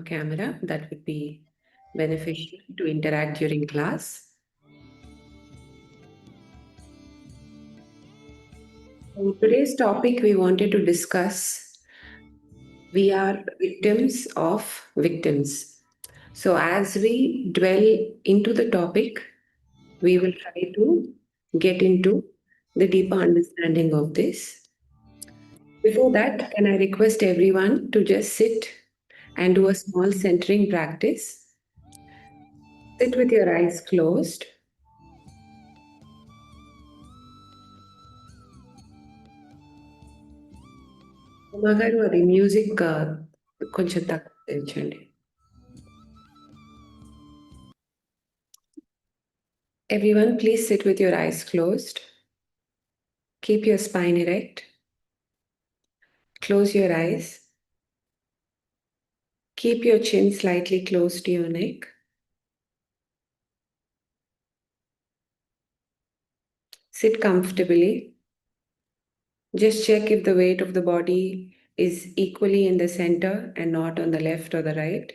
camera. That would be beneficial to interact during class. So today's topic we wanted to discuss, we are victims of victims. So as we dwell into the topic, we will try to get into the deeper understanding of this. Before that, can I request everyone to just sit and do a small centering practice? Sit with your eyes closed. అమ్మగారు అది music కొంచెం తక్కువ తెచ్చండి. Everyone, please sit with your eyes closed. Keep your spine erect. Close your eyes. Keep your chin slightly close to your neck. Sit comfortably. Just check if the weight of the body is equally in the center and not on the left or the right.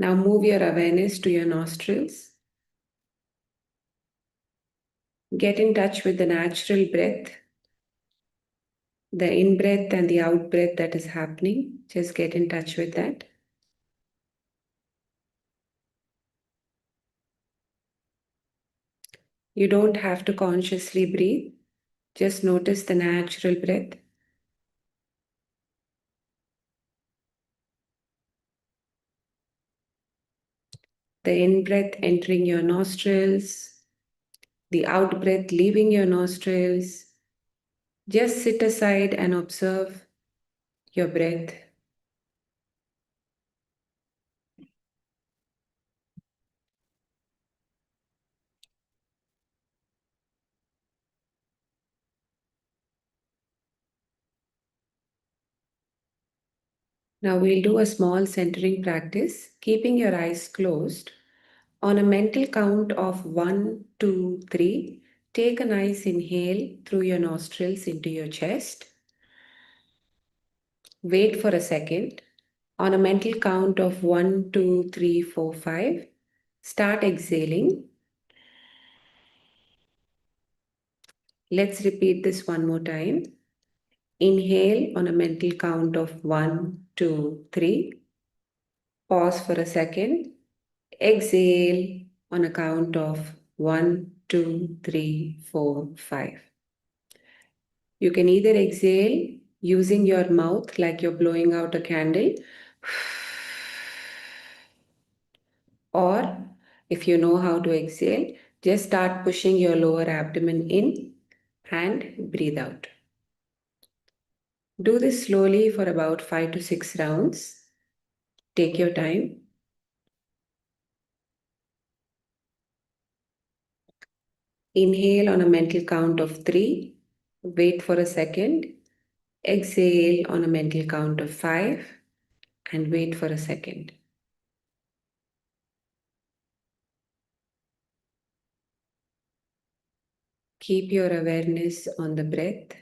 Now move your awareness to your nostrils. Get in touch with the natural breath, the in breath and the out breath that is happening. Just get in touch with that. You don't have to consciously breathe. Just notice the natural breath. The in breath entering your nostrils, the out breath leaving your nostrils. Just sit aside and observe your breath. Now we'll do a small centering practice, keeping your eyes closed. On a mental count of 1, 2, 3, take a nice inhale through your nostrils into your chest. Wait for a second. On a mental count of 1, 2, 3, 4, 5, start exhaling. Let's repeat this one more time. Inhale on a mental count of 1, 2, 3. Pause for a second. Exhale on a count of 1, 2, 3, 4, 5. You can either exhale using your mouth like you're blowing out a candle, or if you know how to exhale, just start pushing your lower abdomen in and breathe out. Do this slowly for about 5 to 6 rounds. Take your time. Inhale on a mental count of 3. Wait for a second. Exhale on a mental count of 5 and wait for a second. Keep your awareness on the breath.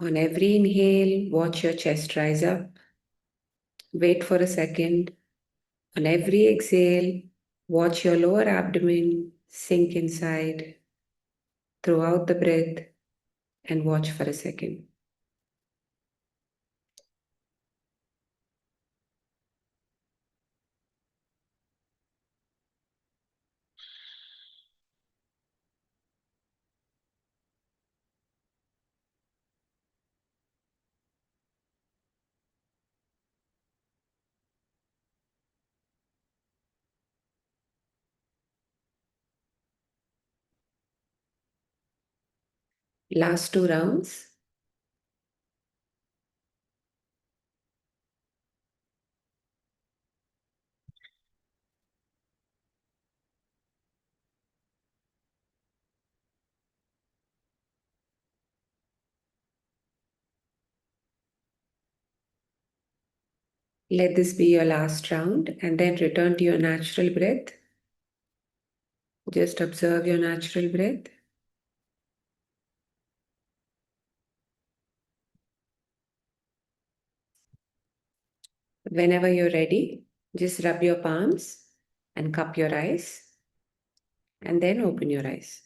On every inhale, watch your chest rise up. Wait for a second. On every exhale, watch your lower abdomen sink inside throughout the breath and watch for a second. Last 2 rounds. Let this be your last round and then return to your natural breath. Just observe your natural breath. Whenever you're ready, just rub your palms and cup your eyes and then open your eyes.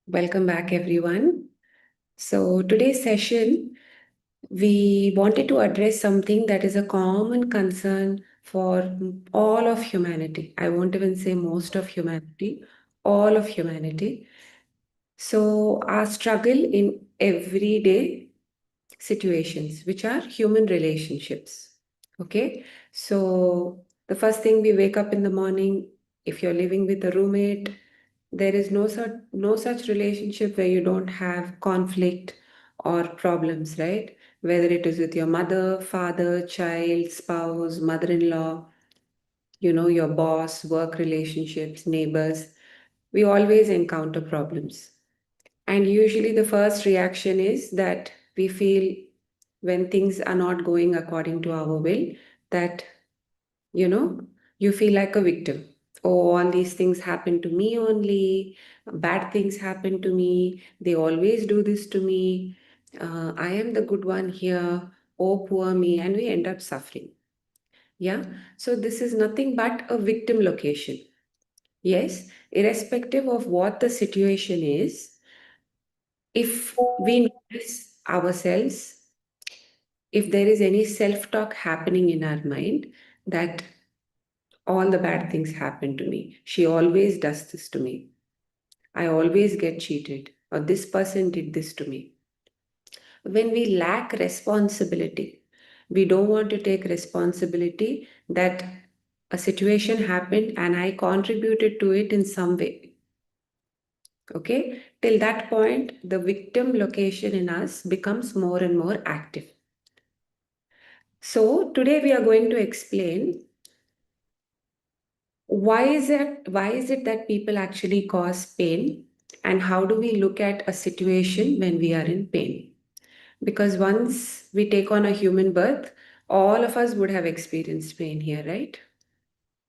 Welcome back, everyone. So, today's session, we wanted to address something that is a common concern for all of humanity. I won't even say most of humanity, all of humanity. So, our struggle in everyday situations, which are human relationships. Okay. So, the first thing we wake up in the morning, if you're living with a roommate, there is no such relationship where you don't have conflict or problems, right? Whether it is with your mother, father, child, spouse, mother-in-law, your boss, work relationships, neighbors, we always encounter problems. And usually the first reaction is that we feel when things are not going according to our will, that, you know, you feel like a victim. Oh, all these things happen to me only. Bad things happen to me. They always do this to me. I am the good one here. Oh, poor me. And we end up suffering. Yeah. So this is nothing but a victim location. Yes. Irrespective of what the situation is, if we notice ourselves, if there is any self talk happening in our mind that all the bad things happen to me, she always does this to me, I always get cheated, or this person did this to me. When we lack responsibility, we don't want to take responsibility that a situation happened and I contributed to it in some way. Okay, till that point, the victim location in us becomes more and more active. So, today we are going to explain why is it that people actually cause pain, and how do we look at a situation when we are in pain? Because once we take on a human birth, all of us would have experienced pain here, right?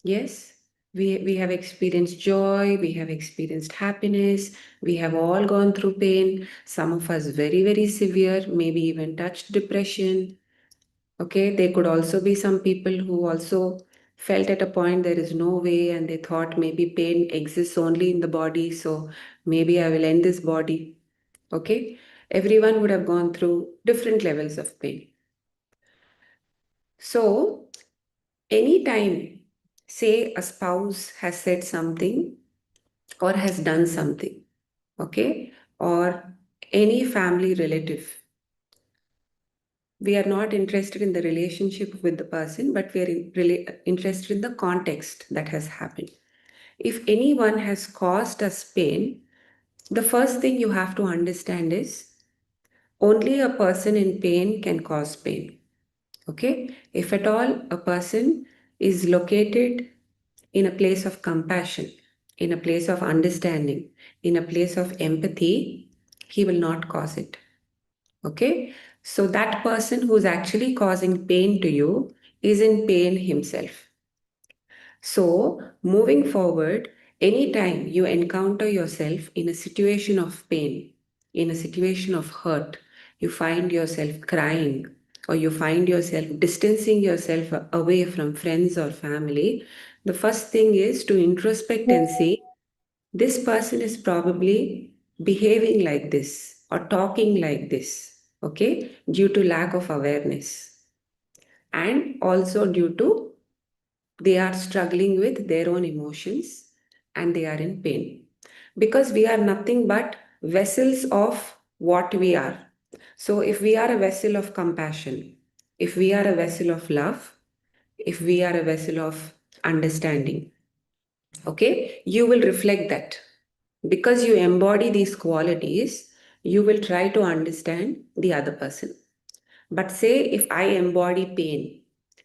Yes. We have experienced joy, we have experienced happiness, we have all gone through pain. Some of us very, very severe, maybe even touched depression. Okay, there could also be some people who also felt at a point there is no way and they thought maybe pain exists only in the body, so maybe I will end this body. Okay, everyone would have gone through different levels of pain. So, anytime, say, a spouse has said something or has done something, okay, or any family relative, we are not interested in the relationship with the person, but we are interested in the context that has happened. If anyone has caused us pain, the first thing you have to understand is only a person in pain can cause pain. Okay? If at all a person is located in a place of compassion, in a place of understanding, in a place of empathy, he will not cause it. Okay? So that person who's actually causing pain to you is in pain himself. So, moving forward, anytime you encounter yourself in a situation of pain, in a situation of hurt, you find yourself crying, or you find yourself distancing yourself away from friends or family, the first thing is to introspect and say, this person is probably behaving like this or talking like this, okay, due to lack of awareness, and also due to they are struggling with their own emotions and they are in pain. Because we are nothing but vessels of what we are. So, if we are a vessel of compassion, if we are a vessel of love, if we are a vessel of understanding, okay, you will reflect that. Because you embody these qualities, you will try to understand the other person. But say if I embody pain,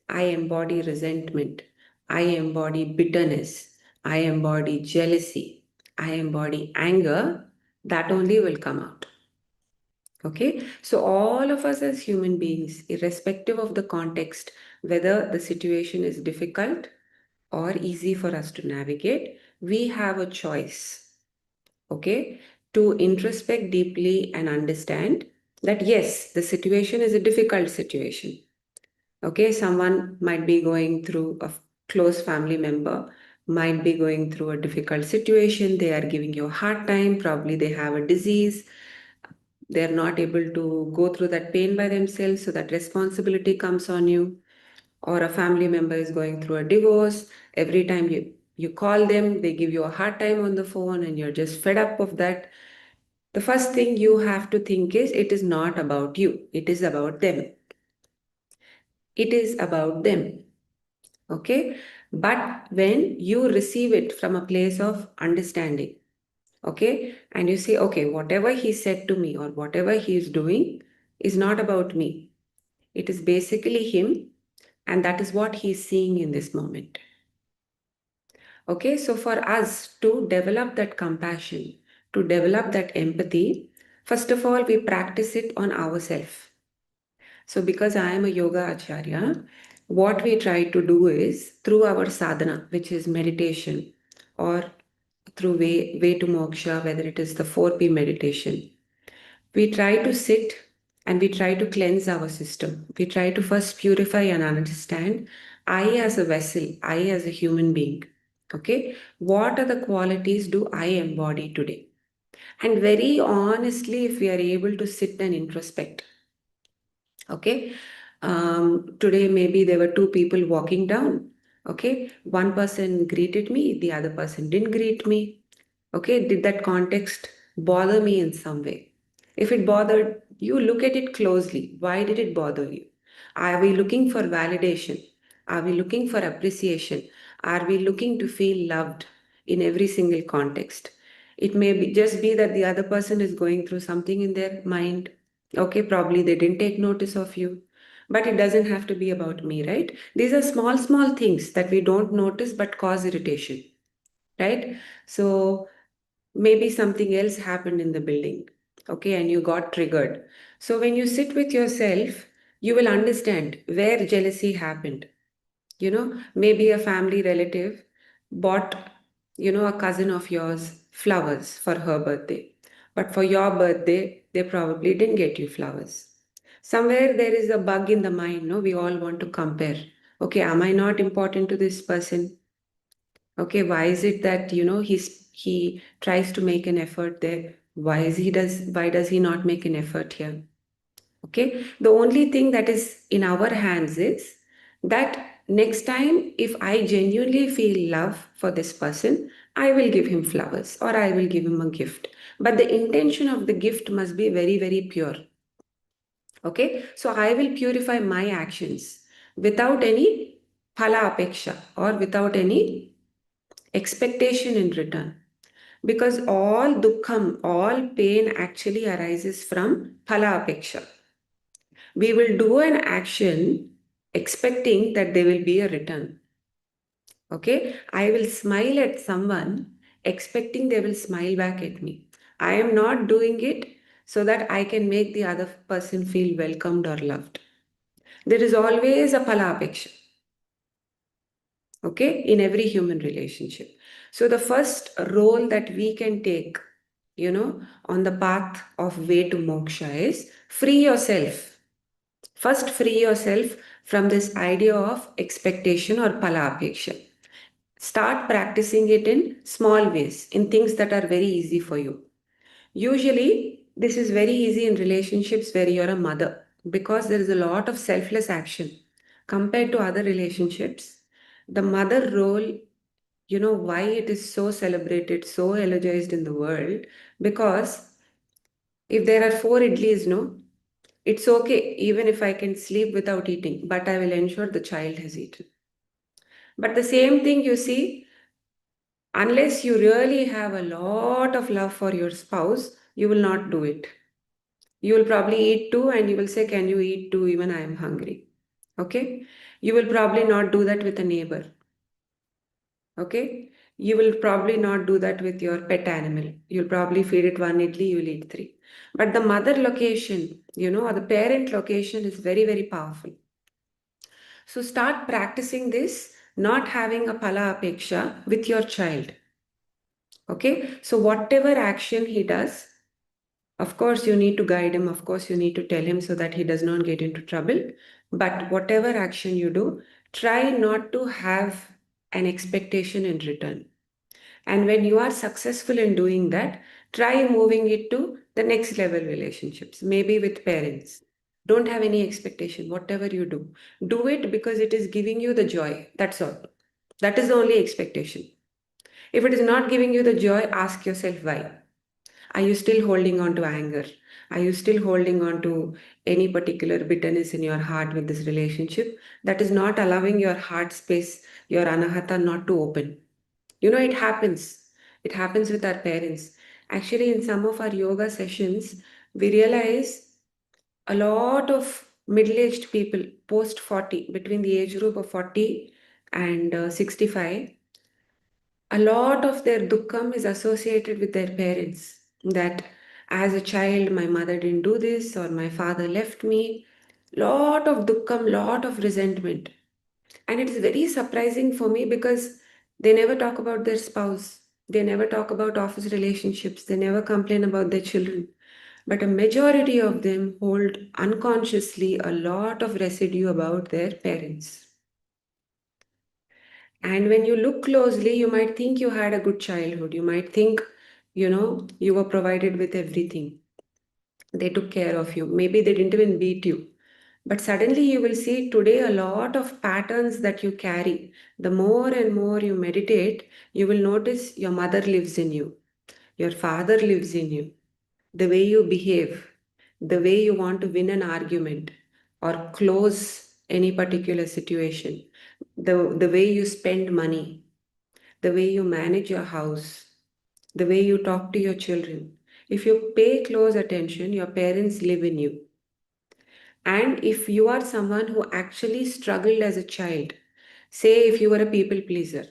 I embody resentment, I embody bitterness, I embody jealousy, I embody anger, that only will come out. Okay, so all of us as human beings, irrespective of the context, whether the situation is difficult or easy for us to navigate, we have a choice, okay, to introspect deeply and understand that yes, the situation is a difficult situation. Okay, someone might be going through close family member, might be going through a difficult situation. They are giving you a hard time. Probably they have a disease. They're not able to go through that pain by themselves. So that responsibility comes on you. Or a family member is going through a divorce. Every time you call them, they give you a hard time on the phone and you're just fed up of that. The first thing you have to think is it is not about you, it is about them. It is about them. Okay. But when you receive it from a place of understanding, okay, and you say, okay, whatever he said to me or whatever he is doing is not about me, it is basically him, and that is what he is seeing in this moment. Okay, so for us to develop that compassion, to develop that empathy, first of all, we practice it on ourselves. So, because I am a yoga acharya, what we try to do is through our sadhana, which is meditation, or through way to moksha, whether it is the 4P meditation, we try to sit and we try to cleanse our system. We try to first purify and understand I as a vessel, I as a human being. Okay, what are the qualities do I embody today? And very honestly, if we are able to sit and introspect, okay, today maybe there were two people walking down. Okay, one person greeted me, the other person didn't greet me. Okay, did that context bother me in some way? If it bothered you, look at it closely. Why did it bother you? Are we looking for validation? Are we looking for appreciation? Are we looking to feel loved in every single context? It may just be that the other person is going through something in their mind. Okay, probably they didn't take notice of you. But it doesn't have to be about me, right? These are small, small things that we don't notice but cause irritation, right? So maybe something else happened in the building, okay, and you got triggered. So when you sit with yourself, you will understand where jealousy happened. Maybe a family relative bought, a cousin of yours flowers for her birthday. But for your birthday, they probably didn't get you flowers. Somewhere there is a bug in the mind, no? We all want to compare. Okay, am I not important to this person? Okay, why is it that, he tries to make an effort there? Why does he not make an effort here? Okay, the only thing that is in our hands is that next time, if I genuinely feel love for this person, I will give him flowers or I will give him a gift. But the intention of the gift must be very, very pure. Okay, so I will purify my actions without any phala apeksha or without any expectation in return. Because all dukkham, all pain actually arises from phala apeksha. We will do an action expecting that there will be a return. Okay, I will smile at someone expecting they will smile back at me. I am not doing it so that I can make the other person feel welcomed or loved. There is always a palapeksha, okay, in every human relationship. So the first role that we can take, on the path of way to moksha is free yourself. First, free yourself from this idea of expectation or palapeksha. Start practicing it in small ways, in things that are very easy for you. Usually, this is very easy in relationships where you're a mother because there is a lot of selfless action. Compared to other relationships, the mother role, why it is so celebrated, so eulogized in the world, because if there are four idlis, no, it's okay even if I can sleep without eating, but I will ensure the child has eaten. But the same thing you see, unless you really have a lot of love for your spouse, you will not do it. You will probably eat too, and you will say, can you eat too? Even I am hungry. Okay. You will probably not do that with a neighbor. Okay. You will probably not do that with your pet animal. You'll probably feed it one idli, you'll eat three. But the mother location, or the parent location is very, very powerful. So start practicing this, not having a pala apeksha with your child. Okay, so whatever action he does, of course, you need to guide him. Of course, you need to tell him so that he does not get into trouble. But whatever action you do, try not to have an expectation in return. And when you are successful in doing that, try moving it to the next level relationships, maybe with parents. Don't have any expectation, whatever you do. Do it because it is giving you the joy. That's all. That is the only expectation. If it is not giving you the joy, ask yourself why. Are you still holding on to anger? Are you still holding on to any particular bitterness in your heart with this relationship that is not allowing your heart space, your anahata not to open? It happens. It happens with our parents. Actually, in some of our yoga sessions, we realize a lot of middle aged people post 40, between the age group of 40 and 65, a lot of their dukkham is associated with their parents. That as a child, my mother didn't do this or my father left me. Lot of dukkham, lot of resentment. And it is very surprising for me because they never talk about their spouse. They never talk about office relationships. They never complain about their children. But a majority of them hold unconsciously a lot of residue about their parents. And when you look closely, you might think you had a good childhood. You might think, you were provided with everything. They took care of you. Maybe they didn't even beat you. But suddenly you will see today a lot of patterns that you carry. The more and more you meditate, you will notice your mother lives in you, your father lives in you, the way you behave, the way you want to win an argument or close any particular situation, the way you spend money, the way you manage your house, the way you talk to your children. If you pay close attention, your parents live in you. And if you are someone who actually struggled as a child, say if you were a people pleaser,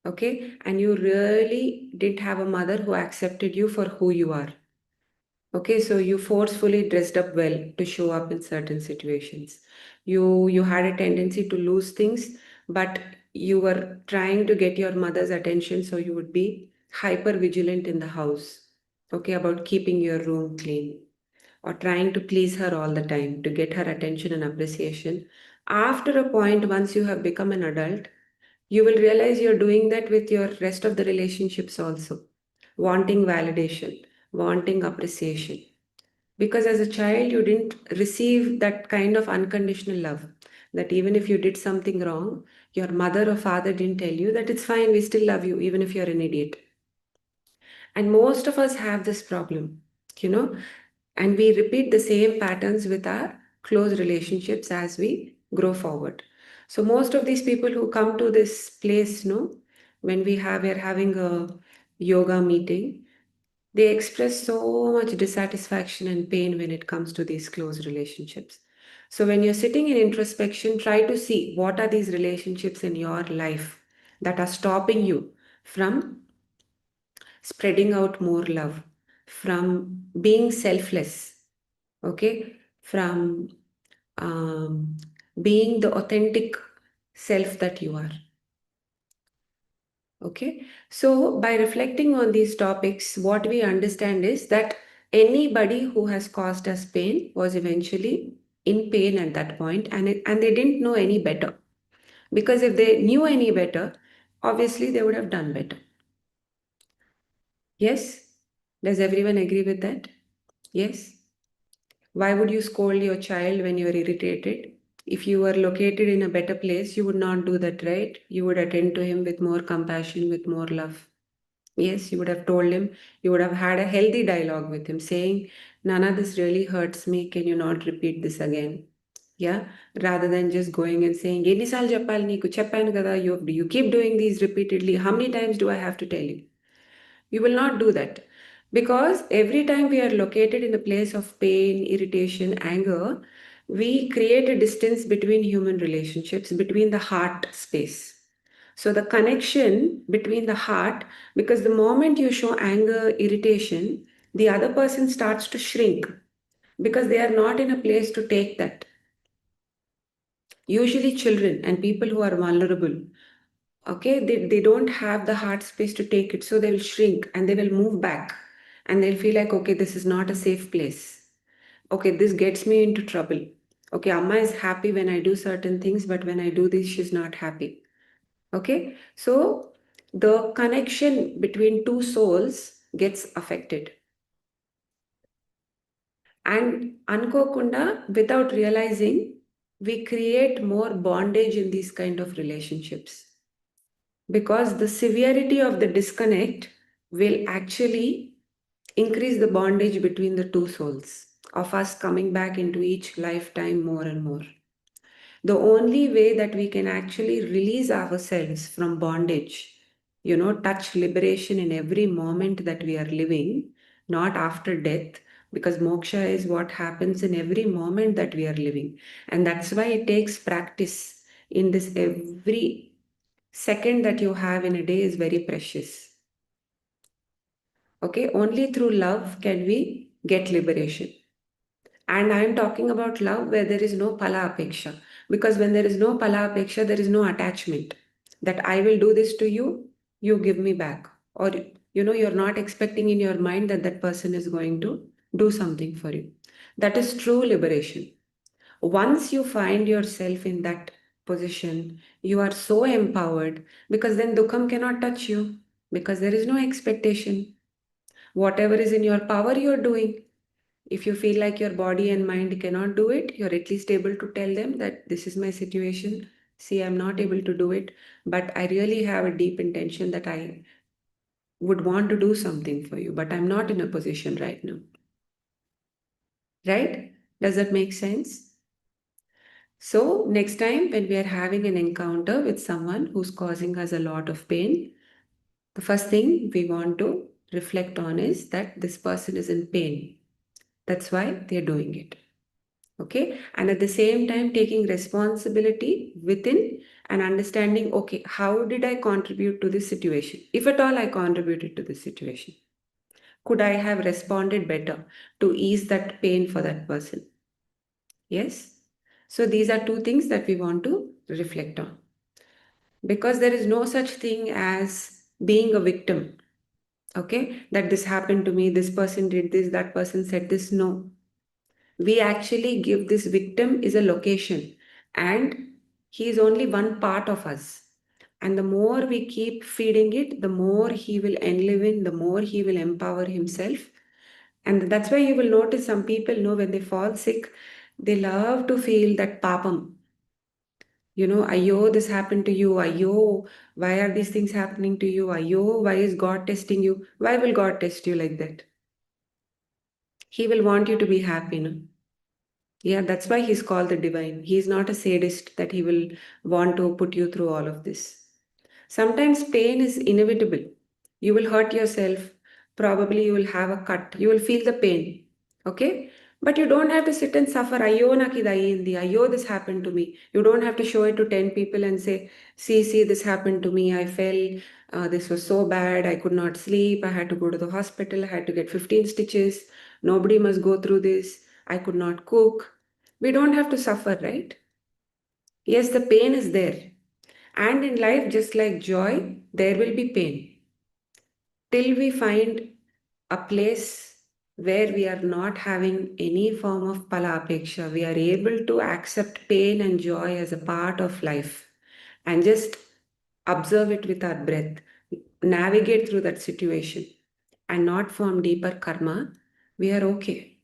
okay, and you really didn't have a mother who accepted you for who you are. Okay, so you forcefully dressed up well to show up in certain situations. You had a tendency to lose things, but you were trying to get your mother's attention, so you would be hyper vigilant in the house, okay, about keeping your room clean or trying to please her all the time to get her attention and appreciation. After a point, once you have become an adult, you will realize you're doing that with your rest of the relationships also, wanting validation, wanting appreciation. Because as a child, you didn't receive that kind of unconditional love. That even if you did something wrong, your mother or father didn't tell you that it's fine, we still love you, even if you're an idiot. And most of us have this problem, you know, and we repeat the same patterns with our close relationships as we grow forward. So most of these people who come to this place, when we're having a yoga meeting, they express so much dissatisfaction and pain when it comes to these close relationships. So when you're sitting in introspection, try to see what are these relationships in your life that are stopping you from spreading out more love, from being selfless, okay, from um, being the authentic self that you are. Okay, so by reflecting on these topics, what we understand is that anybody who has caused us pain was eventually in pain at that point, and they didn't know any better. Because if they knew any better, obviously they would have done better. Yes? Does everyone agree with that? Yes? Why would you scold your child when you're irritated? If you were located in a better place, you would not do that, right? You would attend to him with more compassion, with more love. Yes, you would have told him, you would have had a healthy dialogue with him saying, Nana, this really hurts me. Can you not repeat this again? Yeah, rather than just going and saying, "Enisal చెప్పాలి నీకు చెప్పాను కదా, you keep doing these repeatedly. How many times do I have to tell you?" You will not do that because every time we are located in a place of pain, irritation, anger, we create a distance between human relationships, between the heart space. So the connection between the heart, because the moment you show anger, irritation, the other person starts to shrink because they are not in a place to take that. Usually children and people who are vulnerable, okay, they don't have the heart space to take it, so they will shrink and they will move back, and they'll feel like, okay, this is not a safe place. Okay, this gets me into trouble. Okay, Amma is happy when I do certain things, but when I do this, she's not happy. Okay, so the connection between two souls gets affected. And Ankokunda, without realizing, we create more bondage in these kind of relationships because the severity of the disconnect will actually increase the bondage between the two souls of us coming back into each lifetime more and more. The only way that we can actually release ourselves from bondage, touch liberation in every moment that we are living, not after death, because moksha is what happens in every moment that we are living. And that's why it takes practice in this. Every second that you have in a day is very precious. Okay, only through love can we get liberation. And I am talking about love where there is no pala apeksha. Because when there is no pala apeksha, there is no attachment. That I will do this to you, you give me back. Or, you're not expecting in your mind that that person is going to do something for you. That is true liberation. Once you find yourself in that position, you are so empowered because then dukkam cannot touch you because there is no expectation. Whatever is in your power, you're doing. If you feel like your body and mind cannot do it, you're at least able to tell them that this is my situation. See, I'm not able to do it, but I really have a deep intention that I would want to do something for you, but I'm not in a position right now. Right? Does that make sense? So, next time when we are having an encounter with someone who's causing us a lot of pain, the first thing we want to reflect on is that this person is in pain. That's why they're doing it. Okay, and at the same time taking responsibility within and understanding, okay, how did I contribute to this situation, if at all I contributed to this situation? Could I have responded better to ease that pain for that person? Yes. So these are two things that we want to reflect on, because there is no such thing as being a victim. Okay, that this happened to me, this person did this, that person said this. No, we actually give this victim is a location, and he is only one part of us. And the more we keep feeding it, the more he will enlive in, the more he will empower himself. And that's why you will notice some people know when they fall sick, they love to feel that papam. Ayo, this happened to you. Ayo, why are these things happening to you? Ayo, why is God testing you? Why will God test you like that? He will want you to be happy, no? Yeah, that's why he's called the divine. He's not a sadist that he will want to put you through all of this. Sometimes pain is inevitable. You will hurt yourself. Probably you will have a cut. You will feel the pain. Okay? But you don't have to sit and suffer. Ayyo nakidayindi. Ayyo, this happened to me. You don't have to show it to 10 people and say, see, this happened to me. I fell. This was so bad. I could not sleep. I had to go to the hospital. I had to get 15 stitches. Nobody must go through this. I could not cook. We don't have to suffer, right? Yes, the pain is there. And in life, just like joy, there will be pain. Till we find a place where we are not having any form of palapeksha, we are able to accept pain and joy as a part of life and just observe it with our breath, navigate through that situation and not form deeper karma, we are okay.